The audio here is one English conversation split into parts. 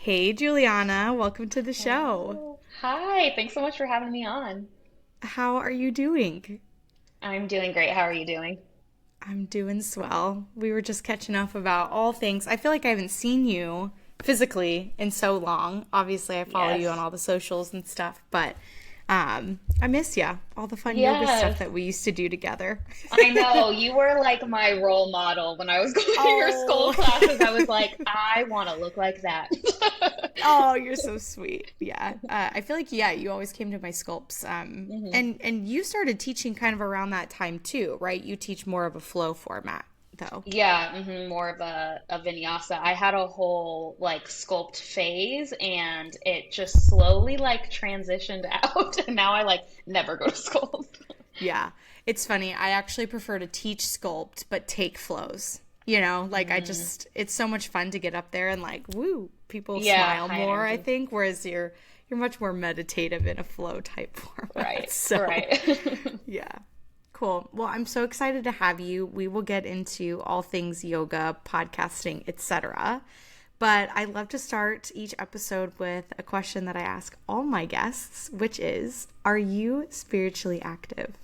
Hey, Giuliana, welcome to the show. Hello. Hi, thanks so much for having me on. How are you doing? I'm doing great. How are you doing? I'm doing swell. We were just catching up about all things. I feel like I haven't seen you physically in so long. Obviously, I follow you on Yes. all the socials and stuff, but I miss ya. All the fun yoga stuff Yes. that we used to do together. I know. You were like my role model when I was going to your school Oh, classes. I was like, I want to look like that. oh, you're so sweet. Yeah. I feel like, yeah, you always came to my sculpts. hmm And you started teaching kind of around that time too, right? You teach more of a flow format, though. Yeah, more of a vinyasa. I had a whole like sculpt phase and it just slowly like transitioned out and now I like never go to sculpt. Yeah. It's funny. I actually prefer to teach sculpt, but take flows. Like it's so much fun to get up there and like, woo, people Yeah, smile high more, I energy. think, whereas you're much more meditative in a flow type format. Right, So, right. yeah. Cool. Well, I'm so excited to have you. We will get into all things yoga, podcasting, etc. But I love to start each episode with a question that I ask all my guests, which is, are you spiritually active?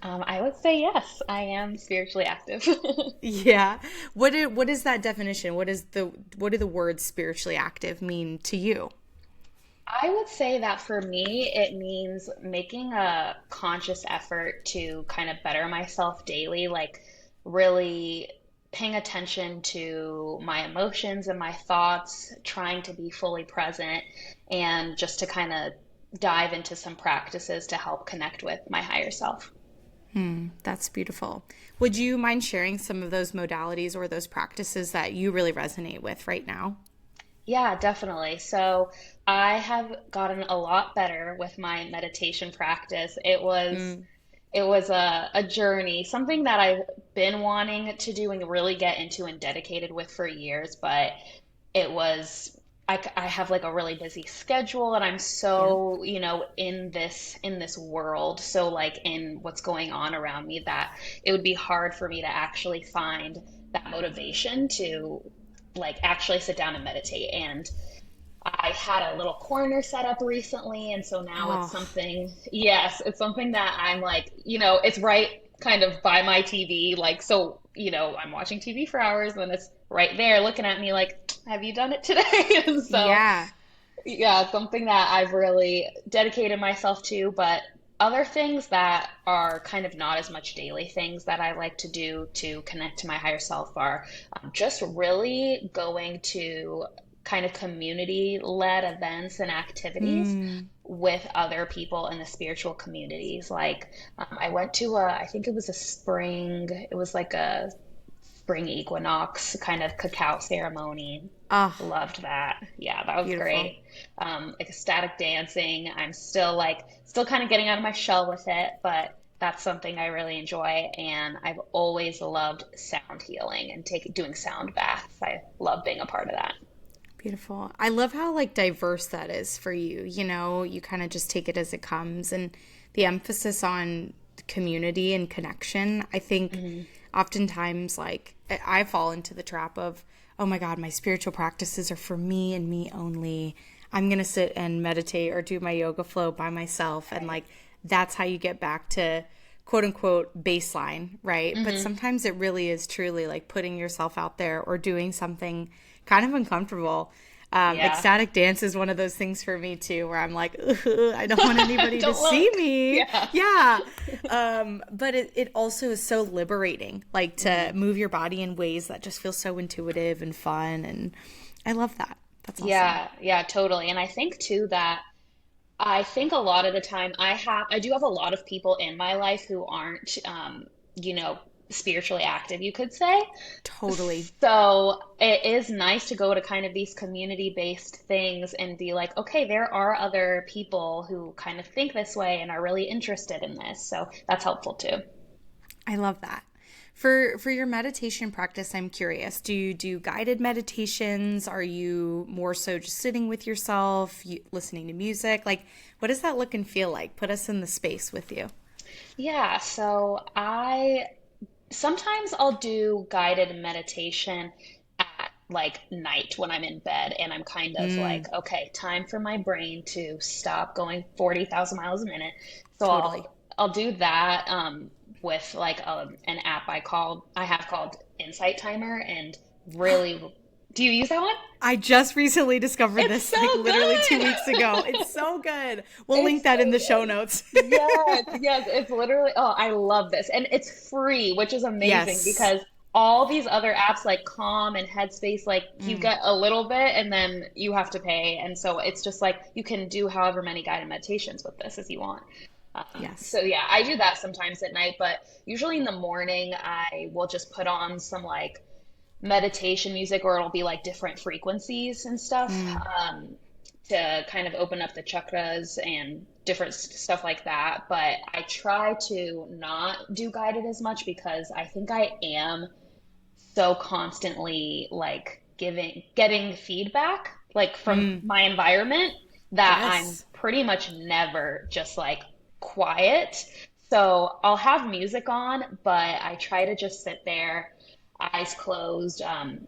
I would say yes, I am spiritually active. Yeah. What is that definition? What do the words spiritually active mean to you? I would say that for me, it means making a conscious effort to kind of better myself daily, like really paying attention to my emotions and my thoughts, trying to be fully present, and just to kind of dive into some practices to help connect with my higher self. That's beautiful. Would you mind sharing some of those modalities or those practices that you really resonate with right now? Yeah, definitely. So I have gotten a lot better with my meditation practice. It was a journey, something that I've been wanting to do and really get into and dedicated with for years, but it was I have like a really busy schedule and I'm Yeah. so, in this world, so like in what's going on around me that it would be hard for me to actually find that motivation to like actually sit down and meditate. And I had a little corner set up recently, and so now it's Oh, something, yes, it's something that I'm like, it's right kind of by my TV. Like, so, I'm watching TV for hours, and it's right there looking at me like, have you done it today? And so, yeah. yeah, it's something that I've really dedicated myself to. But other things that are kind of not as much daily things that I like to do to connect to my higher self are just really going to kind of community-led events and activities Hmm. with other people in the spiritual communities. Like I went to I think it was a spring, it was like a spring equinox kind of cacao ceremony. Oh, Loved that. Yeah, that was beautiful. great. Like ecstatic dancing. I'm still kind of getting out of my shell with it, but that's something I really enjoy. And I've always loved sound healing and doing sound baths. I love being a part of that. Beautiful. I love how like diverse that is for you. You kind of just take it as it comes and the emphasis on community and connection. I think hmm oftentimes like I fall into the trap of, oh my God, my spiritual practices are for me and me only. I'm going to sit and meditate or do my yoga flow by myself. And Right. like that's how you get back to quote unquote baseline, right? But hmm sometimes it really is truly like putting yourself out there or doing something kind of uncomfortable. Yeah. Ecstatic dance is one of those things for me too, where I'm like, "Ugh, I don't want anybody to Don't see look. me." Yeah. Yeah. But it also is so liberating, like to hmm move your body in ways that just feel so intuitive and fun. And I love that. That's awesome. Yeah, yeah, totally. And I think too that I think a lot of the time I do have a lot of people in my life who aren't you know, spiritually active, you could say. Totally. So it is nice to go to kind of these community-based things and be like, okay, there are other people who kind of think this way and are really interested in this. So that's helpful too. I love that. For your meditation practice, I'm curious. Do you do guided meditations? Are you more so just sitting with yourself, listening to music? Like, what does that look and feel like? Put us in the space with you. Yeah, so I sometimes I'll do guided meditation at like night when I'm in bed and I'm kind of Mm, like, okay, time for my brain to stop going 40,000 miles a minute. So totally. I'll do that with like an app I have called Insight Timer, and really, do you use that one? I just recently discovered It's this so like literally 2 weeks ago. good. It's so good. We'll It's link so that in the show good. notes. Yes, yes, it's literally, oh, I love this. And it's free, which is amazing Yes. because all these other apps like Calm and Headspace, like you Mm, get a little bit and then you have to pay. And so it's just like you can do however many guided meditations with this as you want. So yes. yeah, I do that sometimes at night, but usually in the morning, I will just put on some like meditation music, or it'll be like different frequencies and stuff, Mm, to kind of open up the chakras and different stuff like that. But I try to not do guided as much because I think I am so constantly like getting feedback like from mm, my environment that I'm yes. pretty much never just like quiet. So I'll have music on, but I try to just sit there, eyes closed.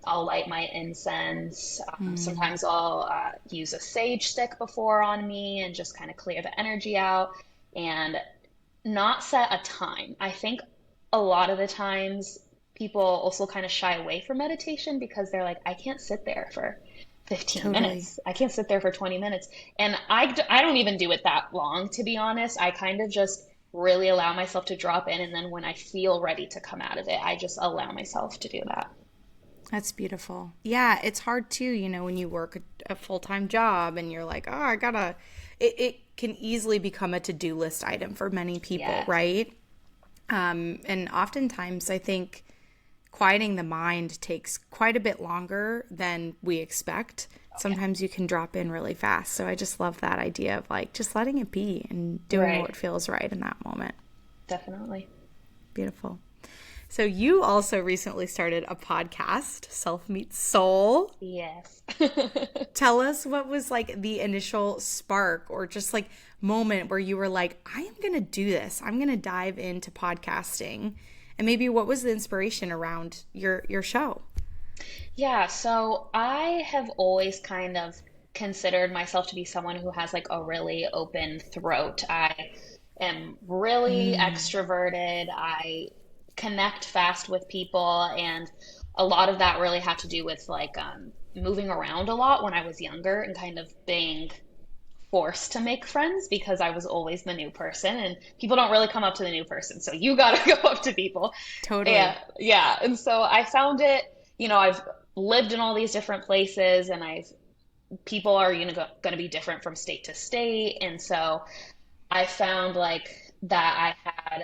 I'll light my incense. Mm, Sometimes I'll use a sage stick before on me and just kind of clear the energy out and not set a time. I think a lot of the times people also kind of shy away from meditation because they're like, I can't sit there for 15 totally. minutes. I can't sit there for 20 minutes. And I don't even do it that long, to be honest. I kind of just really allow myself to drop in. And then when I feel ready to come out of it, I just allow myself to do that. That's beautiful. Yeah, it's hard too, when you work a full-time job and you're like, oh, I gotta, it can easily become a to-do list item for many people, Yeah. right? And oftentimes I think quieting the mind takes quite a bit longer than we expect. Yeah. Sometimes you can drop in really fast. So I just love that idea of like just letting it be and doing Right. what feels right in that moment. Definitely. Beautiful. So you also recently started a podcast, Self Meets Soul. Yes. Tell us what was like the initial spark or just like moment where you were like, I am going to do this. I'm going to dive into podcasting. And maybe what was the inspiration around your show? Yeah, so I have always kind of considered myself to be someone who has like a really open throat. I am really Mm, extroverted. I connect fast with people, and a lot of that really had to do with like moving around a lot when I was younger and kind of being forced to make friends because I was always the new person, and people don't really come up to the new person, so you got to go up to people. totally. Yeah, yeah. And so I found it, I've lived in all these different places, and I've people are, going to be different from state to state, and so I found like that I had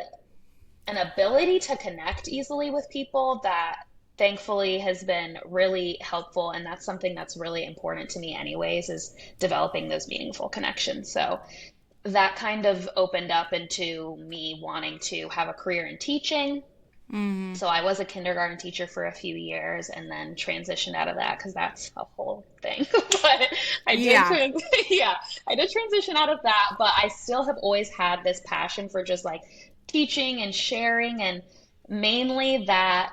an ability to connect easily with people that thankfully has been really helpful, and that's something that's really important to me anyways, is developing those meaningful connections. So that kind of opened up into me wanting to have a career in teaching. Mm, So I was a kindergarten teacher for a few years and then transitioned out of that because that's a whole thing. But I did yeah. yeah, I did transition out of that, but I still have always had this passion for just like teaching and sharing, and mainly that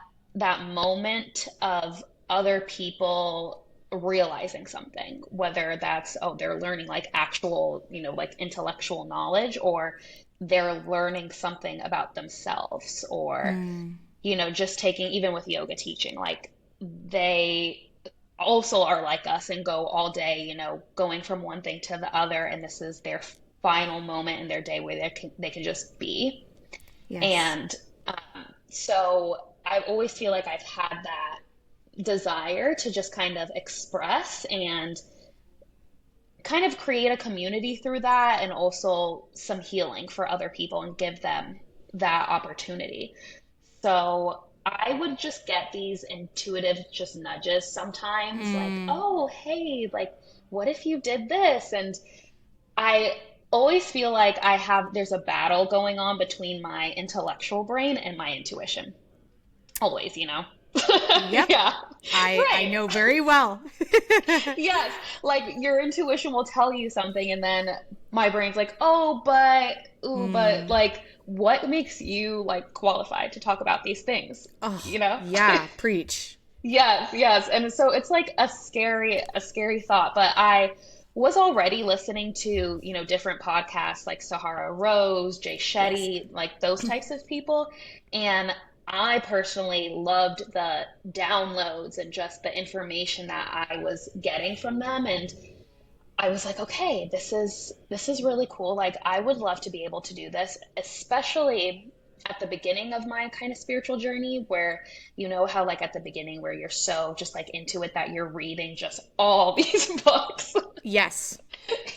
moment of other people realizing something, whether that's, oh, they're learning like actual, like intellectual knowledge, or they're learning something about themselves, or Mm, just taking, even with yoga teaching, like they also are like us and go all day, going from one thing to the other, and this is their final moment in their day where they can just be. yes. And so I always feel like I've had that desire to just kind of express and kind of create a community through that, and also some healing for other people and give them that opportunity. So I would just get these intuitive just nudges sometimes, like, Mm, oh, hey, like, what if you did this? And I always feel like there's a battle going on between my intellectual brain and my intuition. Always. yep. Yeah, I right. know very well. Yes, like your intuition will tell you something, and then my brain's like, oh, but Mm. like, what makes you like qualified to talk about these things? Oh, You know? yeah, preach. Yes, yes. And so it's like a scary thought. But I was already listening to, different podcasts like Sahara Rose, Jay Yes. Shetty, like those types of people. And I personally loved the downloads and just the information that I was getting from them. And I was like, okay, this is really cool. Like I would love to be able to do this, especially at the beginning of my kind of spiritual journey where you know how like at the beginning where you're so just like into it that you're reading just all these books. Yes.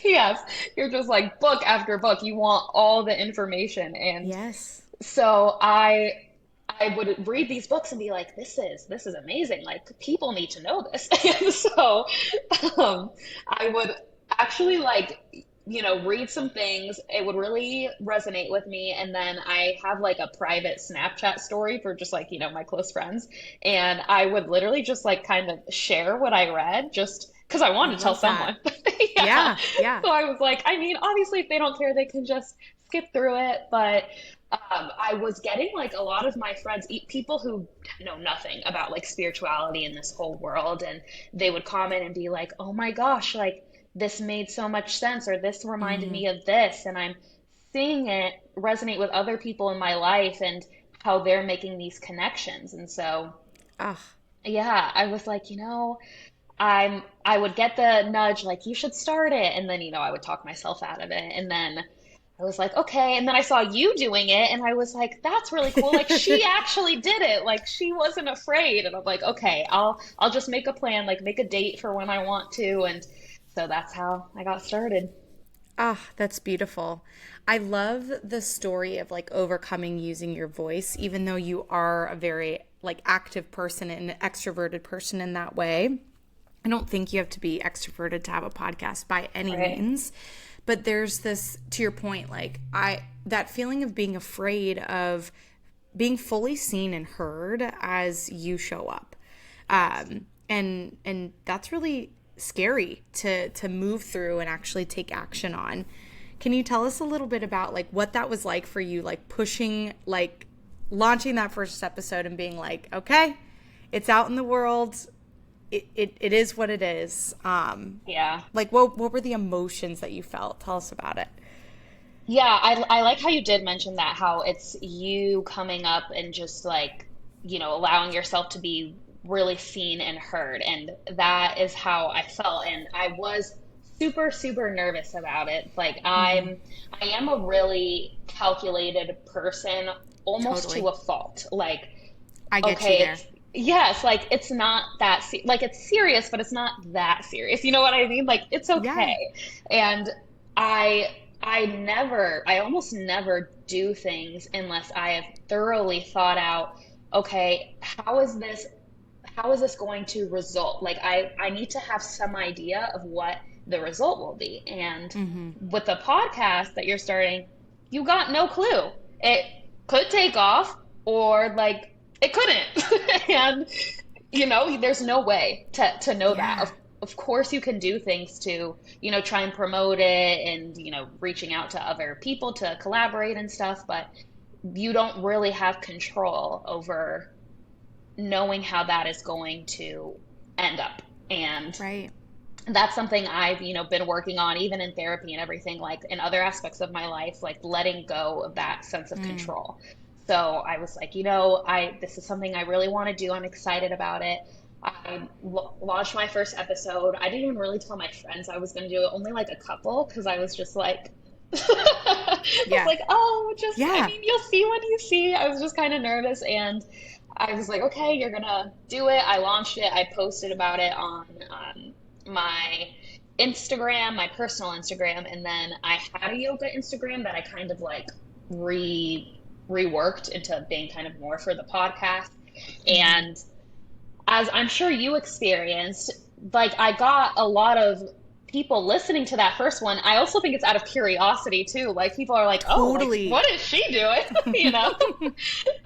Yes, you're just like book after book. You want all the information. And Yes. so I would read these books and be like, this is amazing. Like people need to know this. And so I would actually like, read some things. It would really resonate with me. And then I have like a private Snapchat story for just like, my close friends. And I would literally just like kind of share what I read just because I I wanted to tell love that. someone. Yeah. Yeah. Yeah. So I was like, I mean, obviously if they don't care, they can just skip through it. But I was getting like a lot of my friends, people who know nothing about like spirituality in this whole world, and they would comment and be like, "Oh my gosh, like this made so much sense," or "This reminded Mm. me of this," and I'm seeing it resonate with other people in my life and how they're making these connections. And so, Ah. yeah, I was like, I would get the nudge like you should start it, and then I would talk myself out of it, and then I was like, okay. And then I saw you doing it and I was like, that's really cool. Like she actually did it. Like she wasn't afraid. And I'm like, okay, I'll just make a plan, like make a date for when I want to. And so that's how I got started. Ah, that's beautiful. I love the story of like overcoming using your voice, even though you are a very like active person and an extroverted person in that way. I don't think you have to be extroverted to have a podcast by any Right. means. But there's this, to your point, like that feeling of being afraid of being fully seen and heard as you show up. Yes. And that's really scary to move through and actually take action on. Can you tell us a little bit about like what that was like for you, like pushing, like launching that first episode and being like, okay, it's out in the world. It is what it is. Yeah. Like what were the emotions that you felt? Tell us about it. Yeah, I like how you did mention that, how it's you coming up and just like, allowing yourself to be really seen and heard. And that is how I felt. And I was super, super nervous about it. Like I am a really calculated person, almost to Totally. a fault. Like, I get you okay, there. yes, like it's not that like it's serious, but it's not that serious. You know what I mean? Like it's Yeah. okay. And I almost never do things unless I have thoroughly thought out, okay, how is this going to result? Like I need to have some idea of what the result will be. And with the podcast that you're starting, you got no clue. It could take off or like it couldn't. And there's no way to know that. Yeah. Of course you can do things to, try and promote it and, reaching out to other people to collaborate and stuff, but you don't really have control over knowing how that is going to end up. And Right. that's something I've, been working on even in therapy and everything, like in other aspects of my life, like letting go of that sense of Mm. control. So I was like, this is something I really want to do. I'm excited about it. I launched my first episode. I didn't even really tell my friends I was going to do it, only like a couple, because I was just like, I was Yeah. like, oh, I Yeah. mean, you'll see when you see. I was just kind of nervous. And I was like, okay, you're gonna do it. I launched it. I posted about it on my Instagram, my personal Instagram, and then I had a yoga Instagram that I kind of like reworked into being kind of more for the podcast. And as I'm sure you experienced, like I got a lot of people listening to that first one. I also think it's out of curiosity too. Like people are like, "Oh, like Totally. what is she doing?" you know?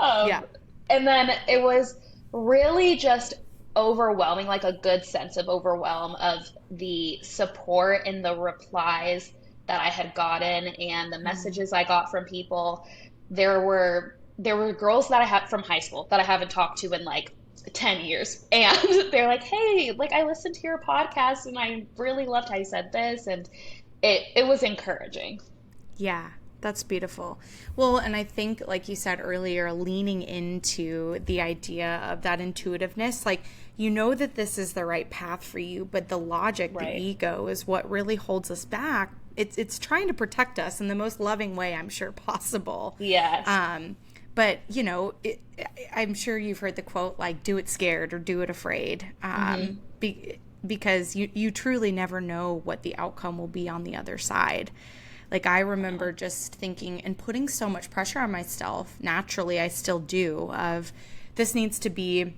Yeah. Um, and then it was really just overwhelming, like a good sense of overwhelm of the support and the replies that I had gotten and the messages I got from people. There were girls that I had from high school that I haven't talked to in like 10 years. And they're like, hey, like I listened to your podcast and I really loved how you said this. And it was encouraging. Yeah, that's beautiful. Well, and I think, like you said earlier, leaning into the idea of that intuitiveness, like, you know that this is the right path for you, but the logic, the Right. ego is what really holds us back. It's trying to protect us in the most loving way, I'm sure, possible. Yes. But, I'm sure you've heard the quote, like, do it scared or do it afraid. Because you truly never know what the outcome will be on the other side. Like, I remember just thinking and putting so much pressure on myself, naturally I still do, of this needs to be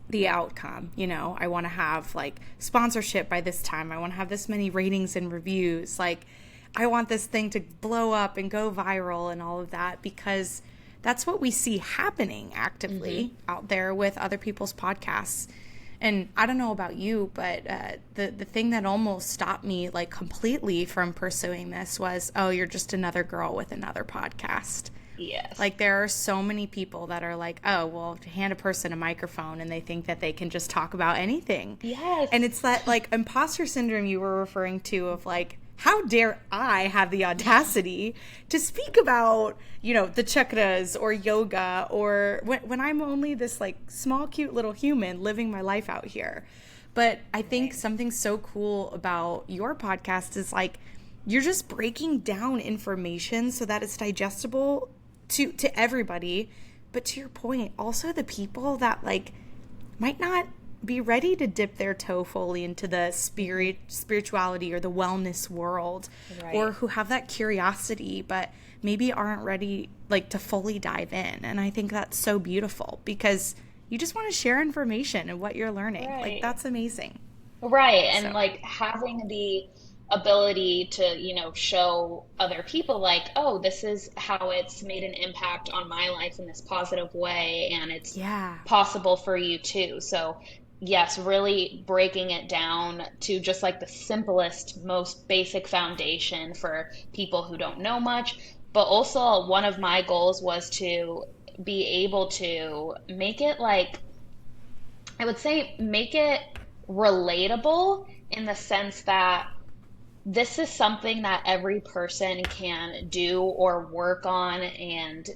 the outcome. I want to have like sponsorship by this time. I want to have this many ratings and reviews. Like, I want this thing to blow up and go viral and all of that, because that's what we see happening actively out there with other people's podcasts. And I don't know about you, but the thing that almost stopped me like completely from pursuing this was, oh, you're just another girl with another podcast. Yes. Like, there are so many people that are like, oh, well, hand a person a microphone and they think that they can just talk about anything. Yes. And it's that like imposter syndrome you were referring to, of like, how dare I have the audacity to speak about, the chakras or yoga, or when I'm only this like small, cute little human living my life out here. But I think something so cool about your podcast is like, you're just breaking down information so that it's digestible to everybody. But to your point, also the people that like might not be ready to dip their toe fully into the spirituality or the wellness world, Right. or who have that curiosity but maybe aren't ready like to fully dive in. And I think that's so beautiful, because you just want to share information and what you're learning. Like, Right. that's amazing. Right. And So like having the ability to, show other people like, oh, this is how it's made an impact on my life in this positive way, and it's yeah. possible for you too. So, yes, really breaking it down to just like the simplest, most basic foundation for people who don't know much. But also, one of my goals was to be able to make it like, I would say, make it relatable in the sense that this is something that every person can do or work on and,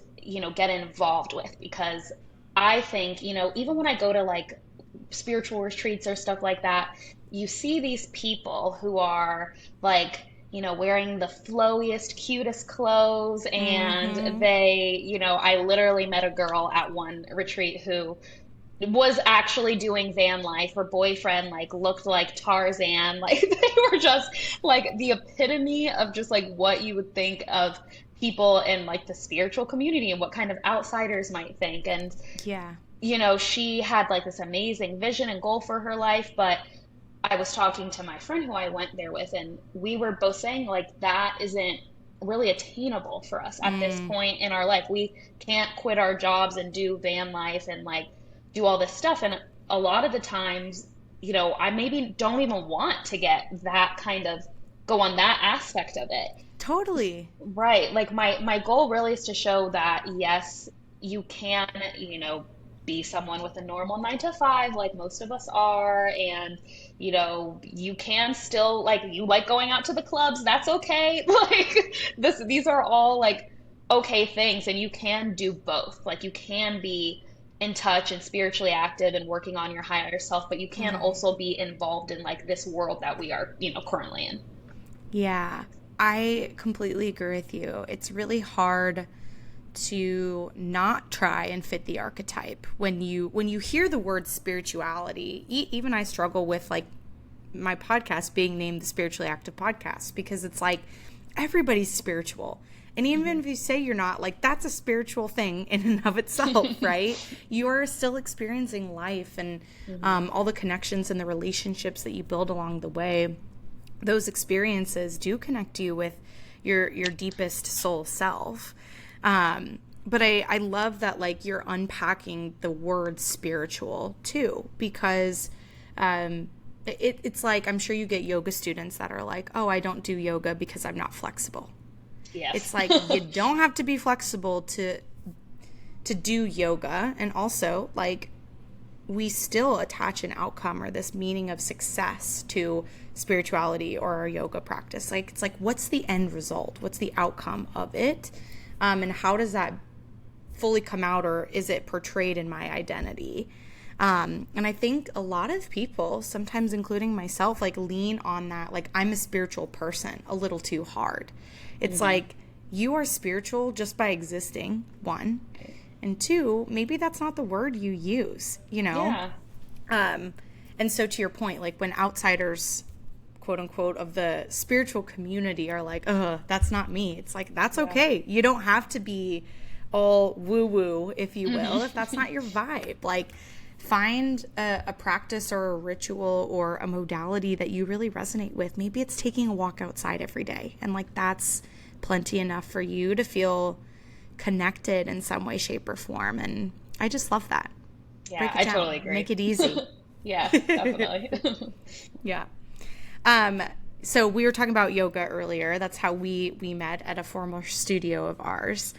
get involved with. Because I think, even when I go to like spiritual retreats or stuff like that, you see these people who are like, wearing the flowiest, cutest clothes. And Mm-hmm. they, I literally met a girl at one retreat who was actually doing van life. Her boyfriend like looked like Tarzan. Like they were just like the epitome of just like what you would think of people in like the spiritual community and what kind of outsiders might think. And Yeah. she had like this amazing vision and goal for her life, but I was talking to my friend who I went there with, and we were both saying like that isn't really attainable for us at this Mm. point in our life. We can't quit our jobs and do van life and like do all this stuff. And a lot of the times, I maybe don't even want to get that kind of go on that aspect of it. Totally. Right. Like my goal really is to show that yes, you can, be someone with a normal 9 to 5 like most of us are, and you can still like you like going out to the clubs, that's okay. Like these are all like okay things, and you can do both. Like you can be in touch and spiritually active and working on your higher self, but you can also be involved in like this world that we are, currently in. Yeah. I completely agree with you. It's really hard to not try and fit the archetype when you hear the word spirituality. Even I struggle with like my podcast being named the Spiritually Active Podcast, because it's like everybody's spiritual. And even if you say you're not, like, that's a spiritual thing in and of itself, right? You are still experiencing life, and all the connections and the relationships that you build along the way. Those experiences do connect you with your deepest soul self. But I love that, like, you're unpacking the word spiritual too, because it's like, I'm sure you get yoga students that are like, oh, I don't do yoga because I'm not flexible. Yes. It's like, you don't have to be flexible to do yoga. And also, like, we still attach an outcome or this meaning of success to spirituality or our yoga practice. Like, it's like, what's the end result? What's the outcome of it? And how does that fully come out, or is it portrayed in my identity? And I think a lot of people, sometimes including myself, like lean on that, like I'm a spiritual person a little too hard. It's like, you are spiritual just by existing, one. And two, maybe that's not the word you use, you know? Yeah. And so to your point, like when outsiders, quote unquote, of the spiritual community are like, that's not me. It's like, that's okay. You don't have to be all woo-woo, if you will, if that's not your vibe. Like, find a practice or a ritual or a modality that you really resonate with. Maybe it's taking a walk outside every day. And like, that's plenty enough for you to feel connected in some way, shape, or form. And I just love that. Yeah, I totally agree. Make it easy. Yeah, definitely. Yeah. So we were talking about yoga earlier. That's how we met at a former studio of ours.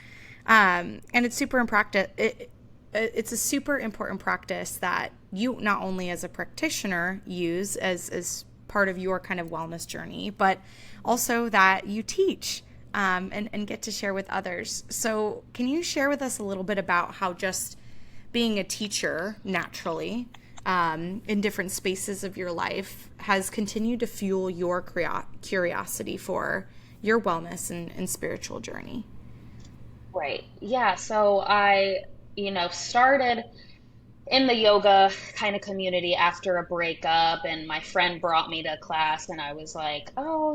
And it's it's a super important practice that you not only as a practitioner use as part of your kind of wellness journey, but also that you teach and get to share with others. So can you share with us a little bit about how just being a teacher naturally in different spaces of your life has continued to fuel your curiosity for your wellness and spiritual journey? Right. Yeah. So I, started in the yoga kind of community after a breakup, and my friend brought me to class, and I was like, oh,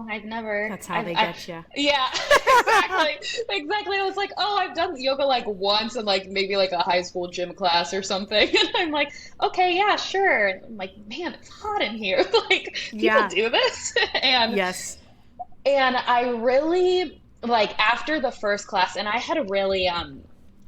I've never. That's how they get you. Yeah, exactly. Exactly. I was like, oh, I've done yoga like once in like maybe like a high school gym class or something. And I'm like, okay, yeah, sure. And I'm like, man, it's hot in here. Like, people do this. And yes. And I really like after the first class, and I had a really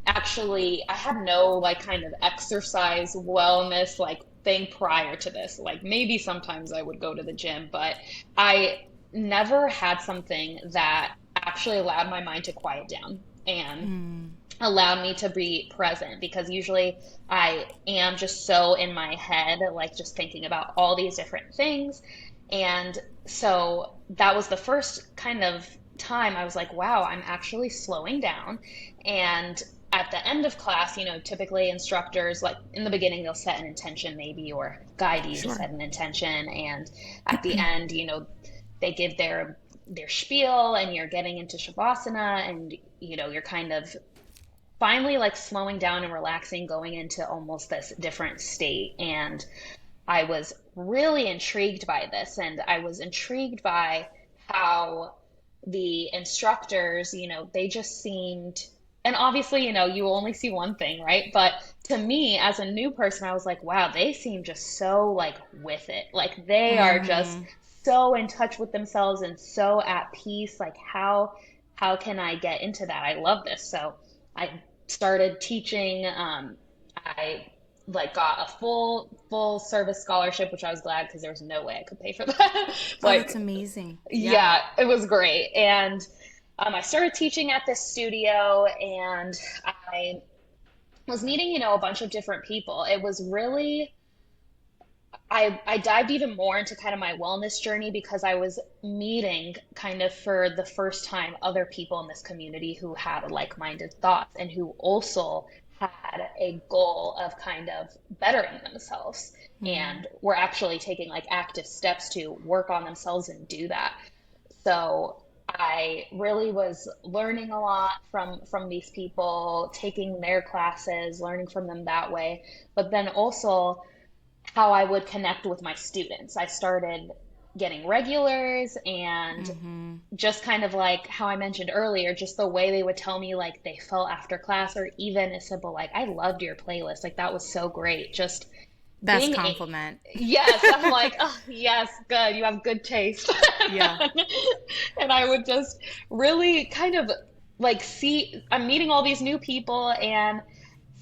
actually I had no like kind of exercise wellness like thing prior to this. Like maybe sometimes I would go to the gym, but I never had something that actually allowed my mind to quiet down and allowed me to be present, because usually I am just so in my head, like just thinking about all these different things. And so that was the first kind of time I was like, wow, I'm actually slowing down. And at the end of class, typically instructors, like in the beginning, they'll set an intention maybe or guide you to set an intention. And at the end, they give their spiel, and you're getting into Shavasana, and, you're kind of finally like slowing down and relaxing, going into almost this different state. And I was really intrigued by this, and I was intrigued by how the instructors, they just seemed, and obviously, you only see one thing, right? But to me, as a new person, I was like, wow, they seem just so like with it. Like they are just so in touch with themselves and so at peace. Like how can I get into that? I love this. So I started teaching. I like got a full service scholarship, which I was glad, because there was no way I could pay for that. Like, that's amazing. Yeah, it was great. And I started teaching at this studio, and I was meeting, a bunch of different people. It was really, I dived even more into kind of my wellness journey, because I was meeting kind of for the first time other people in this community who had like-minded thoughts and who also had a goal of kind of bettering themselves and were actually taking like active steps to work on themselves and do that. So I really was learning a lot from these people, taking their classes, learning from them that way, but then also how I would connect with my students. I started getting regulars, and just kind of like how I mentioned earlier, just the way they would tell me like they felt after class, or even a simple like, I loved your playlist, like that was so great. Just best compliment. Yes, I'm like, oh yes, good, you have good taste. Yeah. And I would just really kind of like see, I'm meeting all these new people and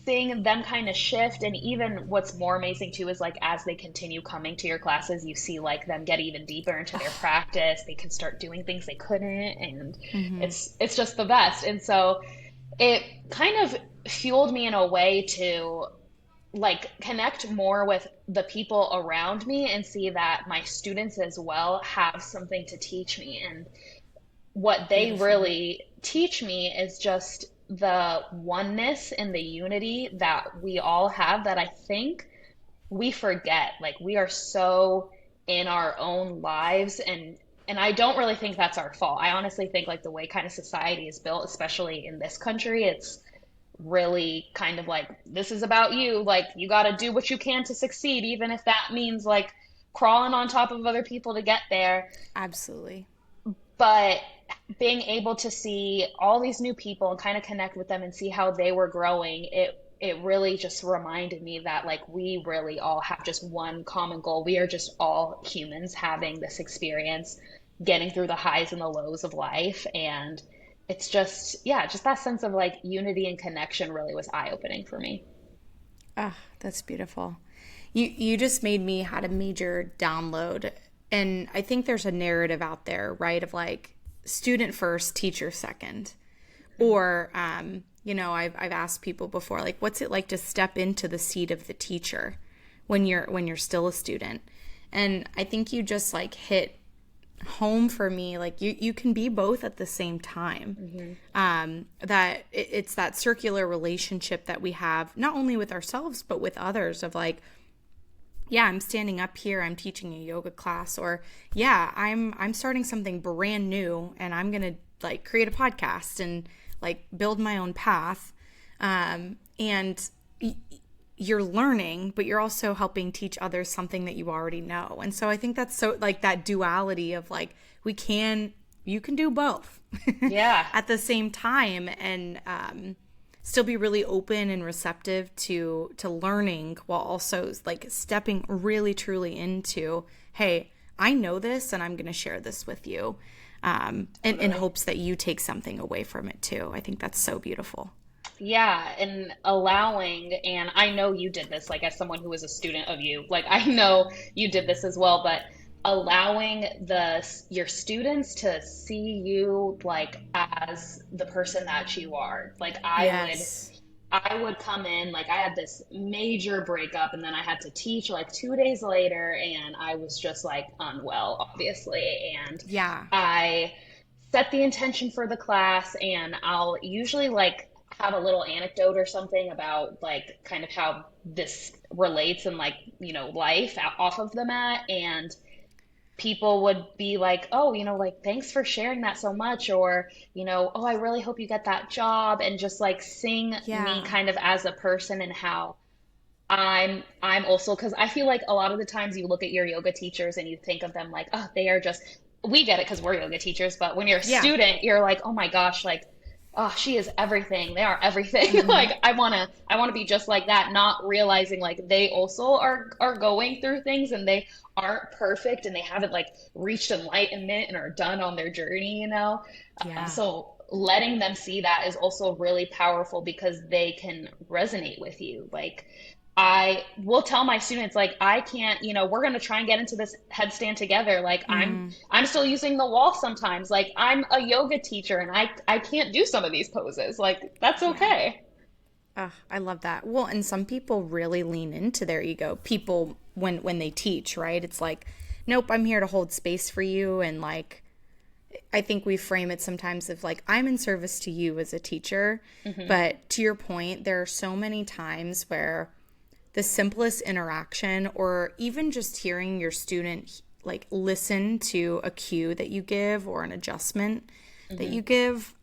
seeing them kind of shift. And even what's more amazing too is like as they continue coming to your classes, you see like them get even deeper into their practice. They can start doing things they couldn't, and it's just the best. And so it kind of fueled me in a way to like connect more with the people around me and see that my students as well have something to teach me. And what they Beautiful. really teach me is just the oneness and the unity that we all have that I think we forget. Like we are so in our own lives, and I don't really think that's our fault. I honestly think like the way kind of society is built, especially in this country, it's really kind of like this is about you. Like you got to do what you can to succeed, even if that means like crawling on top of other people to get there. Absolutely. But being able to see all these new people and kind of connect with them and see how they were growing, it really just reminded me that like we really all have just one common goal. We are just all humans having this experience, getting through the highs and the lows of life. And it's just, yeah, just that sense of like unity and connection really was eye-opening for me. Ah, that's beautiful. You just made me had a major download, and I think there's a narrative out there, right, of like student first, teacher second. Or I've asked people before, like, what's it like to step into the seat of the teacher when you're still a student? And I think you just like hit home for me, like you can be both at the same time. That it's that circular relationship that we have not only with ourselves but with others, of like, yeah, I'm standing up here, I'm teaching a yoga class, or yeah, I'm starting something brand new and I'm gonna like create a podcast and like build my own path. And you're learning, but you're also helping teach others something that you already know. And so I think that's so like that duality of like you can do both Yeah. at the same time, and still be really open and receptive to learning, while also like stepping really truly into, hey, I know this and I'm going to share this with you, in hopes that you take something away from it too. I think that's so beautiful. Yeah, and allowing, and I know you did this, like as someone who was a student of you, like I know you did this as well, but allowing your students to see you like as the person that you are. Like Yes. I would come in, like I had this major breakup and then I had to teach like 2 days later and I was just like unwell, obviously. And Yeah. I set the intention for the class and I'll usually like have a little anecdote or something about like kind of how this relates and like, life off of the mat. And people would be like, oh, like, thanks for sharing that so much. Or, oh, I really hope you get that job. And just like sing me Yeah. kind of as a person and how I'm also, because I feel like a lot of the times you look at your yoga teachers and you think of them like, oh, they are just, we get it because we're yoga teachers, but when you're a Yeah. student, you're like, oh my gosh, like, oh, she is everything. They are everything. Hmm. Like I wanna be just like that, not realizing like they also are going through things and they aren't perfect and they haven't like reached enlightenment and are done on their journey. Yeah. So letting them see that is also really powerful because they can resonate with you. Like I will tell my students like I can't, we're going to try and get into this headstand together. Like Mm. I'm still using the wall sometimes. Like I'm a yoga teacher and I can't do some of these poses. Like that's Yeah. okay. I love that. Well, and some people really lean into their ego. People when they teach, right? It's like, nope, I'm here to hold space for you, and like I think we frame it sometimes of like I'm in service to you as a teacher. Hmm. But to your point, there are so many times where the simplest interaction, or even just hearing your student like listen to a cue that you give or an adjustment that Hmm. you give,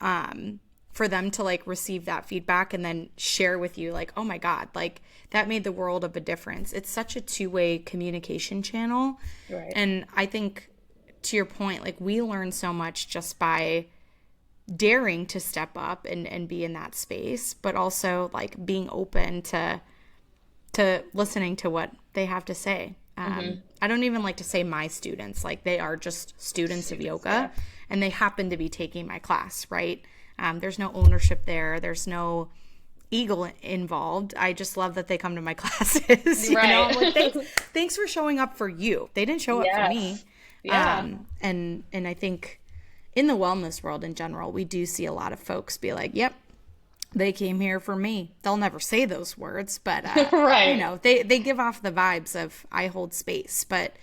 for them to like receive that feedback and then share with you like, oh my god, like that made the world of a difference. It's such a two-way communication channel. Right. And I think, to your point, like we learn so much just by daring to step up and be in that space, but also like being open to listening to what they have to say. Hmm. I don't even like to say my students, like they are just students of Students, yeah. yoga and they happen to be taking my class, right? There's no ownership there. There's no ego involved. I just love that they come to my classes. Right. I'm like, thanks for showing up for you. They didn't show up for me. Yes. Yeah. And I think in the wellness world in general, we do see a lot of folks be like, yep, They came here for me. They'll never say those words, but Right. they give off the vibes of I hold space. But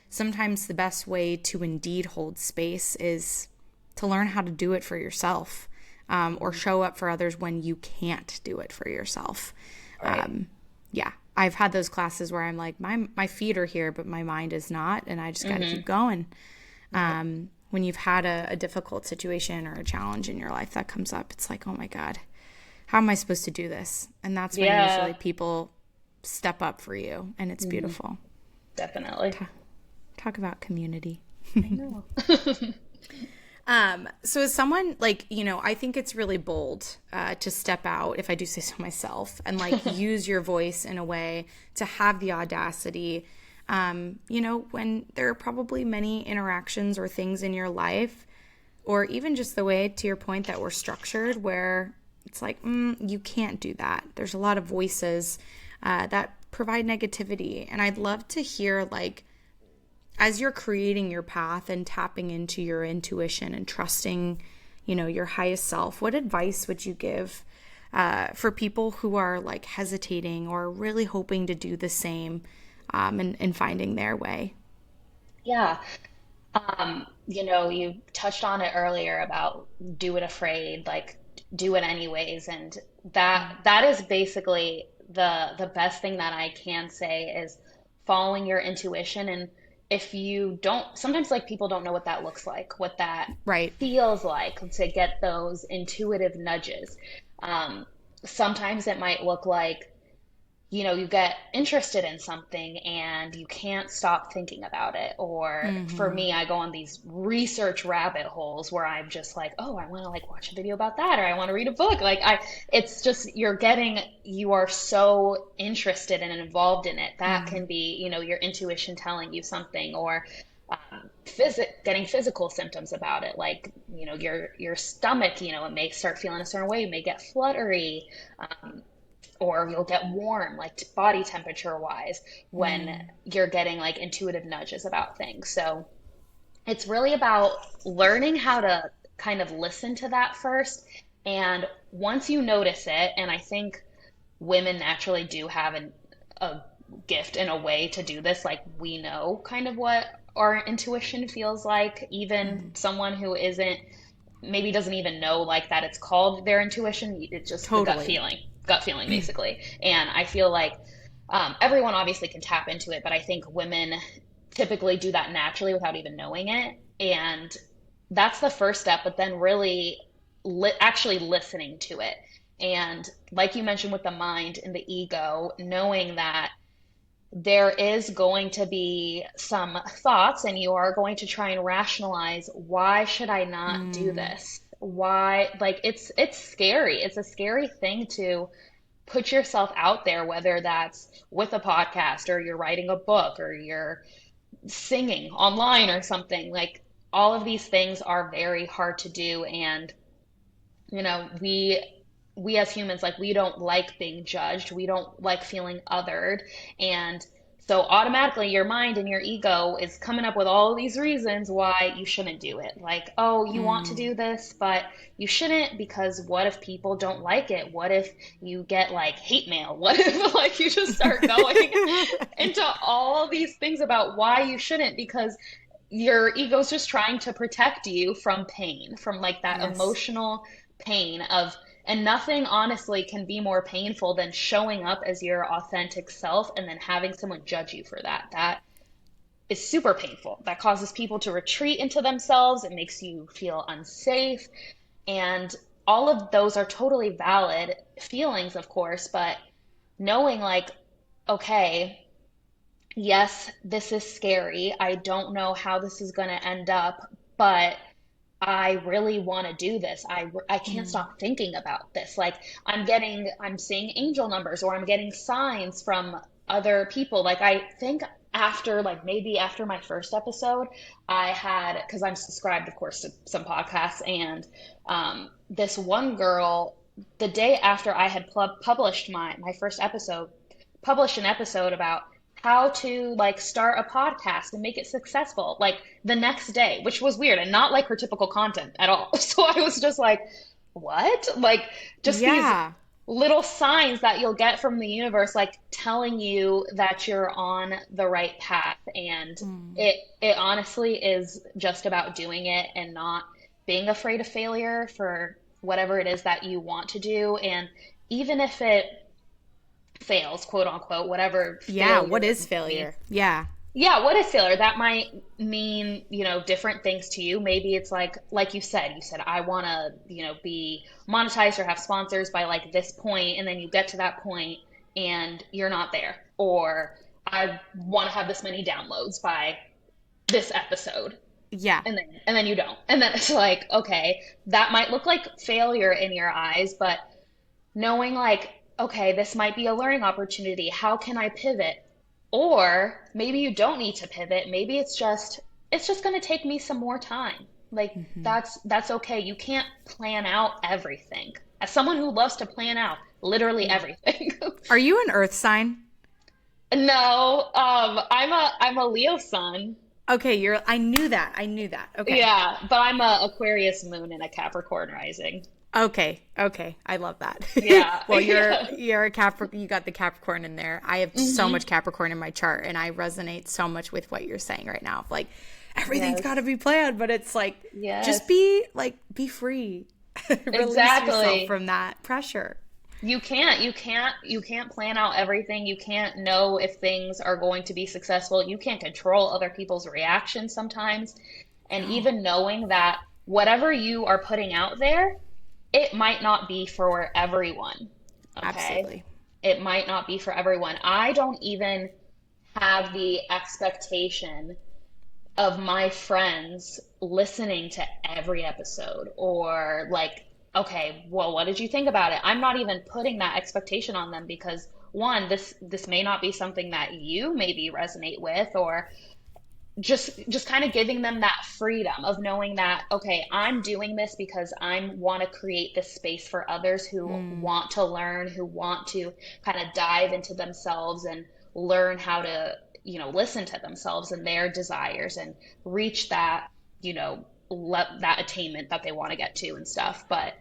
sometimes the best way to indeed hold space is to learn how to do it for yourself, or show up for others when you can't do it for yourself. Right. Yeah, I've had those classes where I'm like, my feet are here, but my mind is not, and I just got to keep going. When you've had a difficult situation or a challenge in your life that comes up, it's like, oh my God, how am I supposed to do this? And that's when Yeah, usually people step up for you, and it's beautiful. definitely. Talk about community. I know. So as someone like, I think it's really bold to step out, if I do say so myself, and like use your voice in a way to have the audacity, when there are probably many interactions or things in your life, or even just the way, to your point, that we're structured, where it's like, you can't do that. There's a lot of voices that provide negativity. And I'd love to hear, like, as you're creating your path and tapping into your intuition and trusting, your highest self, what advice would you give for people who are like hesitating or really hoping to do the same, and finding their way? Yeah. You touched on it earlier about do it afraid, like do it anyways, and that is basically the best thing that I can say is following your intuition. And if you don't, sometimes like people don't know what that looks like, what that Right. feels like to get those intuitive nudges. Um, Sometimes it might look like you get interested in something and you can't stop thinking about it. Or for Mm-hmm. me, I go on these research rabbit holes where I'm just like, oh, I want to like watch a video about that, or I want to read a book. It's just you are so interested and involved in it. That Mm-hmm. can be, your intuition telling you something, or getting physical symptoms about it, like your stomach, it may start feeling a certain way, you may get fluttery, or you'll get warm, like body temperature wise, when you're getting like intuitive nudges about things. So it's really about learning how to kind of listen to that first. And once you notice it, and I think women naturally do have a gift in a way to do this, like we know kind of what our intuition feels like, even Mm-hmm. someone who isn't maybe doesn't even know like that it's called their intuition. It's just the Totally. gut feeling basically. And I feel like everyone obviously can tap into it, but I think women typically do that naturally without even knowing it. And that's the first step, but then really actually listening to it. And like you mentioned with the mind and the ego, knowing that there is going to be some thoughts and you are going to try and rationalize, why should I not do Mm. this? Why, like it's scary. It's a scary thing to put yourself out there, whether that's with a podcast or you're writing a book or you're singing online or something. Like all of these things are very hard to do. And you know, we as humans, like we don't like being judged. We don't like feeling othered. And so automatically your mind and your ego is coming up with all these reasons why you shouldn't do it. Like, oh, you want to Mm. do this, but you shouldn't, because what if people don't like it? What if you get like hate mail? What if like you just start going into all these things about why you shouldn't? Because your ego's just trying to protect you from pain, from like that Yes. emotional pain of, and nothing honestly can be more painful than showing up as your authentic self and then having someone judge you for that. That is super painful. That causes people to retreat into themselves. It makes you feel unsafe. And all of those are totally valid feelings, of course, but knowing like, okay, yes, this is scary. I don't know how this is going to end up, but I really want to do this. I can't Mm. stop thinking about this. Like I'm seeing angel numbers, or I'm getting signs from other people. Like I think after like maybe after my first episode, I had, because I'm subscribed, of course, to some podcasts, and this one girl, the day after I had published my first episode, published an episode about how to like start a podcast and make it successful, like the next day, which was weird and not like her typical content at all. So I was just like, what? Like just these Yeah. little signs that you'll get from the universe, like telling you that you're on the right path. And Mm. it honestly is just about doing it and not being afraid of failure for whatever it is that you want to do. And even if it fails, quote unquote, whatever Yeah. What failure is means. failure? Yeah. Yeah, what is failure? That might mean, different things to you. Maybe it's like you said, I want to, be monetized or have sponsors by like this point, and then you get to that point and you're not there. Or I want to have this many downloads by this episode, Yeah. and then you don't. And then it's like, okay, that might look like failure in your eyes, but knowing like, okay, this might be a learning opportunity. How can I pivot? Or maybe you don't need to pivot. Maybe it's just going to take me some more time. Like Hmm. that's okay. You can't plan out everything. As someone who loves to plan out literally Yeah. everything. Are you an earth sign? No, I'm a Leo sun. Okay, you're I knew that. I knew that. Okay. Yeah, but I'm a Aquarius moon and a Capricorn rising. Okay. Okay. I love that. Yeah. Well, you're Yeah. you're a Capricorn, you got the Capricorn in there. I have so much Hmm. Capricorn in my chart and I resonate so much with what you're saying right now. Like everything's got to Yes. be planned, but it's like just Yes. be free. Release yourself Exactly. from that pressure. You can't plan out everything. You can't know if things are going to be successful. You can't control other people's reactions sometimes. And No. even knowing that whatever you are putting out there, it might not be for everyone. Okay? Absolutely. It might not be for everyone. I don't even have the expectation of my friends listening to every episode or like, okay, well, what did you think about it? I'm not even putting that expectation on them because one, this may not be something that you maybe resonate with, or just kind of giving them that freedom of knowing that, okay, I'm doing this because I want to create this space for others who Mm. want to learn, who want to kind of dive into themselves and learn how to, listen to themselves and their desires and reach that, that attainment that they want to get to and stuff. But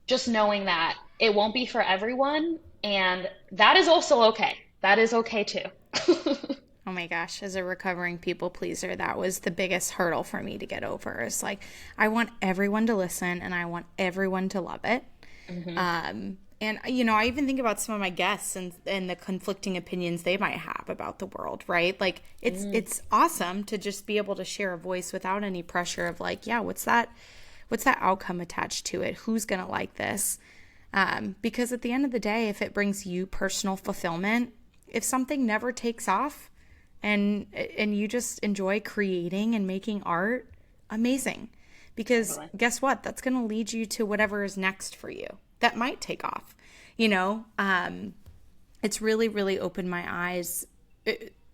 just knowing that it won't be for everyone, and that is also okay. That is okay too. Oh my gosh, as a recovering people pleaser, that was the biggest hurdle for me to get over. It's like I want everyone to listen and I want everyone to love it. Hmm. And I even think about some of my guests and the conflicting opinions they might have about the world, right? Like it's awesome to just be able to share a voice without any pressure of like, yeah, what's that outcome attached to it? Who's gonna like this? Because at the end of the day, if it brings you personal fulfillment, if something never takes off, and you just enjoy creating and making art, amazing. Because Totally. guess what? That's going to lead you to whatever is next for you. That might take off. You know, it's really, really opened my eyes,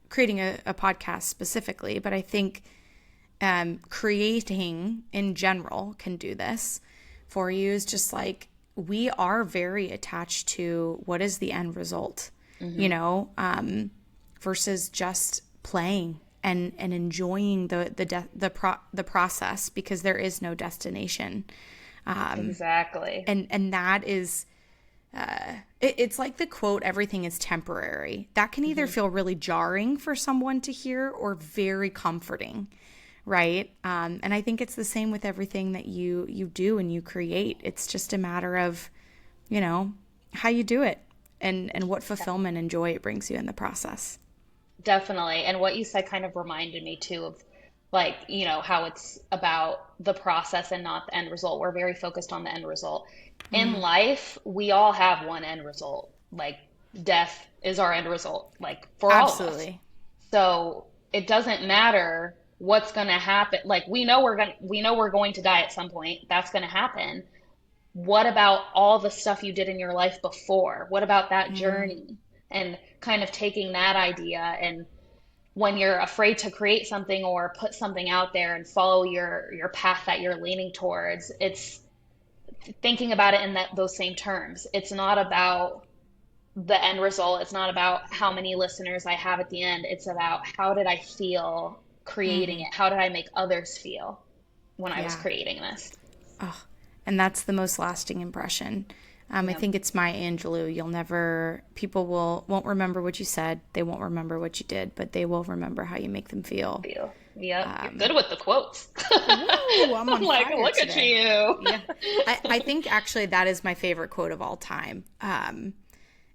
creating a podcast specifically, but I think creating in general can do this for you. Is just like we are very attached to what is the end result, you Hmm. know, versus just playing and enjoying the process, because there is no destination. Exactly. And that is it's like the quote, everything is temporary. That can either Hmm. feel really jarring for someone to hear or very comforting, right? And I think it's the same with everything that you do and you create. It's just a matter of, how you do it and what fulfillment and joy it brings you in the process. Definitely. And what you said kind of reminded me too of like, how it's about the process and not the end result. We're very focused on the end result. In Mm, life, we all have one end result. Like death is our end result, like for all of us. absolutely. So it doesn't matter what's going to happen. Like we know we're going to die at some point. That's going to happen. What about all the stuff you did in your life before? What about that Mm, journey? And kind of taking that idea, and when you're afraid to create something or put something out there and follow your path that you're leaning towards, it's thinking about it in those same terms. It's not about the end result. It's not about how many listeners I have at the end. It's about how did I feel creating hmm. it? How did I make others feel when I was Yeah. creating this? Oh, And that's the most lasting impression. I Yep. think it's Maya Angelou. You'll never, people won't remember what you said. They won't remember what you did, but they will remember how you make them feel. Feel. Yep. You're good with the quotes. Woo, I'm I'm on like, fire look at today. you. Yeah. I think actually that is my favorite quote of all time.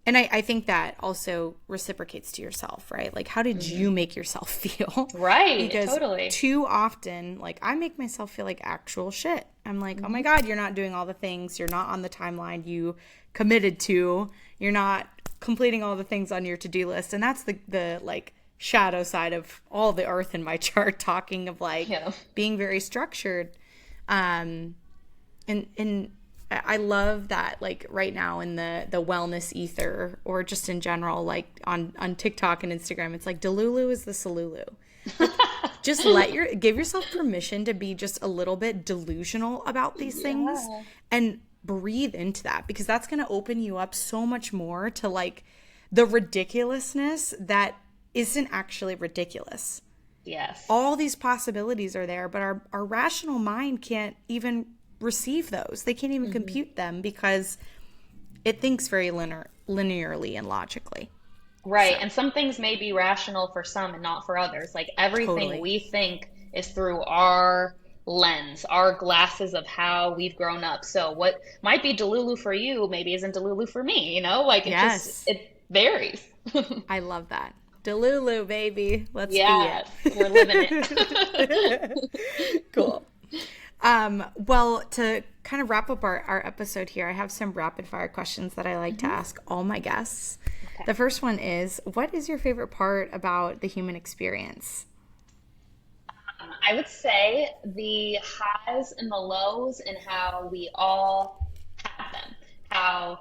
And I think that also reciprocates to yourself, right? Like, how did you make yourself feel? Right. Because Totally. too often, like, I make myself feel like actual shit. I'm like, oh my Hmm. God, you're not doing all the things. You're not on the timeline you committed to. You're not completing all the things on your to-do list. And that's the like, shadow side of all the earth in my chart, talking of like Yeah. being very structured. Um, and I love that, like right now in the wellness ether, or just in general, like on TikTok and Instagram, it's like Delulu is the Salulu. Like, just give yourself permission to be just a little bit delusional about these things, Yeah. and breathe into that, because that's going to open you up so much more to like the ridiculousness that isn't actually ridiculous. Yes. All these possibilities are there, but our rational mind can't even receive those. They can't even Hmm. compute them because it thinks very linearly and logically. Right. So, And some things may be rational for some and not for others. Like everything totally. we think is through our lens, our glasses of how we've grown up. So what might be Delulu for you maybe isn't Delulu for me, you know? Like Yes. it varies. I love that. Delulu, baby. Let's be it. Yes, we're living it. Cool. Well, to kind of wrap up our episode here, I have some rapid fire questions that I like to Mhm. ask all my guests. Okay. The first one is, what is your favorite part about the human experience? I would say the highs and the lows and how we all have them. How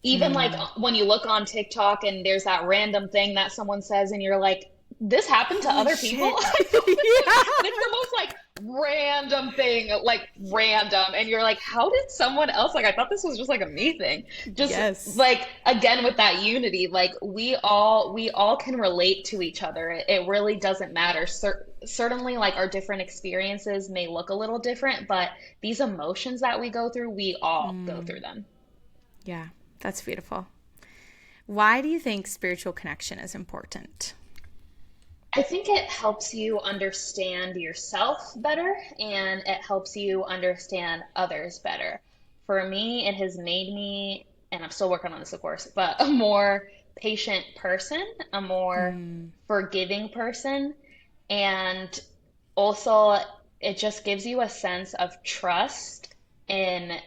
even like Mm. when you look on TikTok and there's that random thing that someone says and you're like, this happened to Holy other people? shit. I know this is, Yeah. and it's the most like random thing, like random. And you're like, how did someone else, like, I thought this was just like a me thing. Just Yes. like, again, with that unity, like we all can relate to each other. It really doesn't matter. Certainly, like our different experiences may look a little different, but these emotions that we go through, we all go through them. Yeah, that's beautiful. Why do you think spiritual connection is important? I think it helps you understand yourself better and it helps you understand others better. For me, it has made me, and I'm still working on this, of course, but a more patient person, a more Mm, forgiving person, and also it just gives you a sense of trust in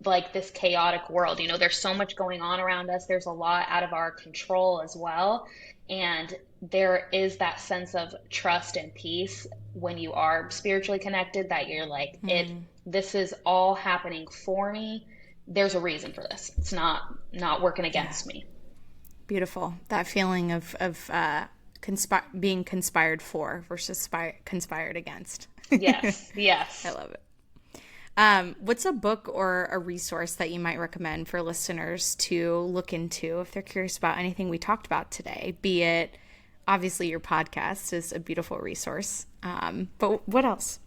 like this chaotic world. You know, there's so much going on around us. There's a lot out of our control as well. And there is that sense of trust and peace when you are spiritually connected that you're like, mm, this is all happening for me. There's a reason for this. It's not working yeah, against me. beautiful. That feeling of being conspired for versus conspired against. Yes, I yes. love it. What's a book or a resource that you might recommend for listeners to look into if they're curious about anything we talked about today? Be it, obviously, your podcast is a beautiful resource. But what else?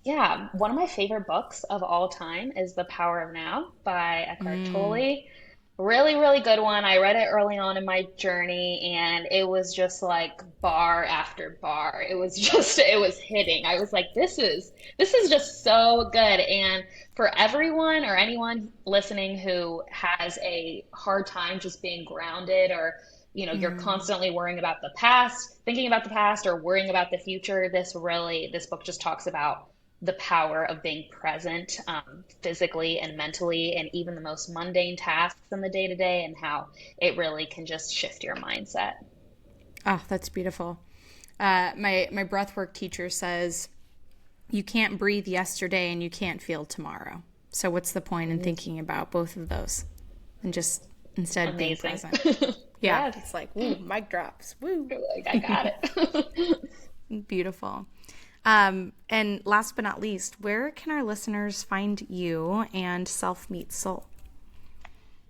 Yeah, one of my favorite books of all time is The Power of Now by Eckhart Mm, Tolle. Really, really good one. I read it early on in my journey and it was just like bar after bar. It was just it was hitting. I was like, this is just so good. And for everyone or anyone listening who has a hard time just being grounded or you're mm, constantly worrying about the past, thinking about the past or worrying about the future, this book just talks about the power of being present physically and mentally, and even the most mundane tasks in the day to day, and how it really can just shift your mindset. oh, that's beautiful. My breathwork teacher says you can't breathe yesterday and you can't feel tomorrow. So what's the point in thinking about both of those and just instead being Amazing. present? Yeah, Yes. it's like, woo, mic drops. Woo. You're like, I got it. Beautiful. And last but not least, where can our listeners find you and Self Meets Soul?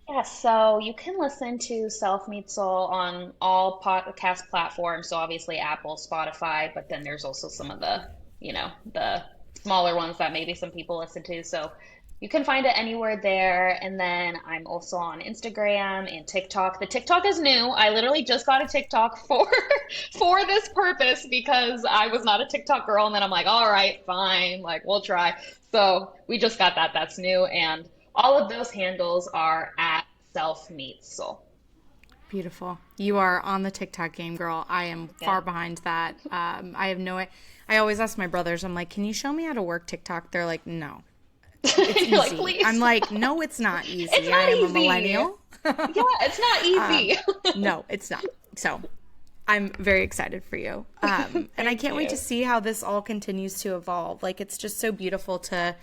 Yeah, so you can listen to Self Meet Soul on all podcast platforms. So obviously Apple, Spotify, but then there's also some of the smaller ones that maybe some people listen to. So you can find it anywhere there. And then I'm also on Instagram and TikTok. The TikTok is new. I literally just got a TikTok for for this purpose because I was not a TikTok girl. And then I'm like, all right, fine, like we'll try. So we just got that. That's new. And all of those handles are at Self Meets Soul. Beautiful. You are on the TikTok game, girl. I am Yeah. far behind that. I have no. I always ask my brothers. I'm like, can you show me how to work TikTok? They're like, no, it's You're like, easy. I'm please. like, no, it's not It's easy. I not am a easy. millennial. Yeah, it's not easy. No, it's not. So I'm very excited for you. And I Thank can't wait to you. see how this all continues to evolve. Like, it's just so beautiful to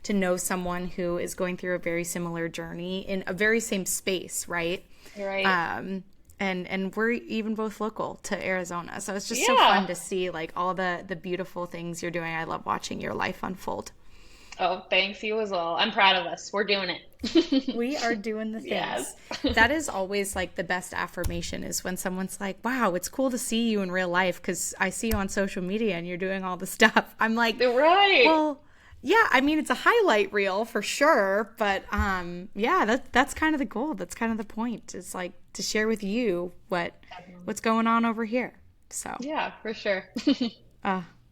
know someone who is going through a very similar journey in a very same space, right? You're right. And we're even both local to Arizona. So it's just so fun Yeah. to see like all the beautiful things you're doing. I love watching your life unfold. Oh, thanks. You as well. I'm proud of us. We're doing it. We are doing the Yes. things. That is always like the best affirmation is when someone's like, wow, it's cool to see you in real life because I see you on social media and you're doing all the stuff. I'm like, Right. well, yeah, I mean, it's a highlight reel for sure. But yeah, that's kind of the goal. That's kind of the point. It's like to share with you what's going on over here. So, Yeah, for sure.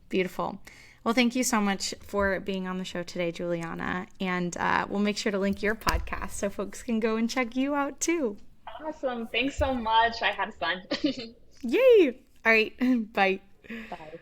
beautiful. Well, thank you so much for being on the show today, Giuliana. And we'll make sure to link your podcast so folks can go and check you out too. Awesome. Thanks so much. I had fun. Yay! All right. Bye. Bye.